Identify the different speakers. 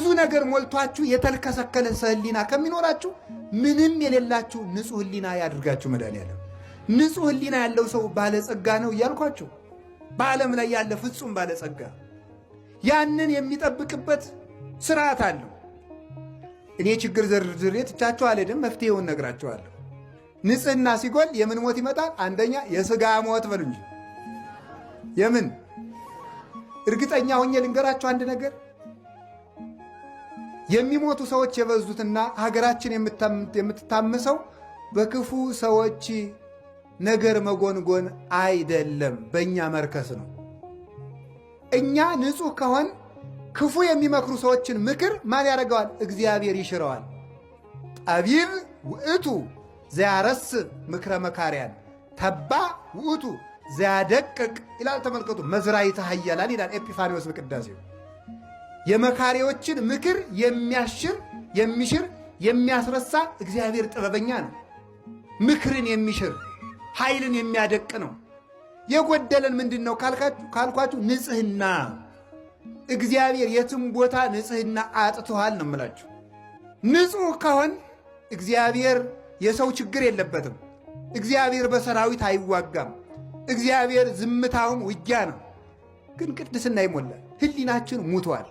Speaker 1: ብዙ ነገር ሞልቷችሁ የተልከሰከለ ህሊና ከሚኖራችሁ ምንም የሌላችሁ ንጹህ ህሊና ያድርጋችሁ መድኃኒዓለም። ንጹህ ህሊና ያለው ሰው ባለጸጋ ነው እያልኳችሁ፣ በዓለም ላይ ያለ ፍጹም ባለጸጋ ያንን የሚጠብቅበት ስርዓት አለው። እኔ ችግር ዘርዝሬ ትቻችሁ አልሄድም፣ መፍትሄውን ነግራችኋለሁ። ንጽህና ሲጎል የምን ሞት ይመጣል? አንደኛ የሥጋ ሞት በሉ እንጂ የምን። እርግጠኛ ሆኜ ልንገራችሁ አንድ ነገር፣ የሚሞቱ ሰዎች የበዙትና ሀገራችን የምትታመሰው በክፉ ሰዎች ነገር መጎንጎን አይደለም፣ በእኛ መርከስ ነው። እኛ ንጹሕ ከሆን ክፉ የሚመክሩ ሰዎችን ምክር ማን ያደርገዋል? እግዚአብሔር ይሽረዋል። ጠቢብ ውእቱ ዘያረስ ምክረ መካሪያን ተባ ውእቱ ዘያደቅቅ ይላል። ተመልከቱ፣ መዝራዕተ ኃያላን ይላል ኤጲፋንዮስ በቅዳሴው። የመካሪዎችን ምክር የሚሽር የሚያስረሳ እግዚአብሔር ጥበበኛ ነው። ምክርን የሚሽር ኃይልን የሚያደቅ ነው። የጎደለን ምንድን ነው ካልኳችሁ ንጽህና። እግዚአብሔር የትም ቦታ ንጽህና አጥቶሃል ነው የምላችሁ። ንጹሕ ከሆን እግዚአብሔር የሰው ችግር የለበትም። እግዚአብሔር በሰራዊት አይዋጋም። እግዚአብሔር ዝምታውም ውጊያ ነው። ግን ቅድስና ይሞላል። ህሊናችን ሙቷል።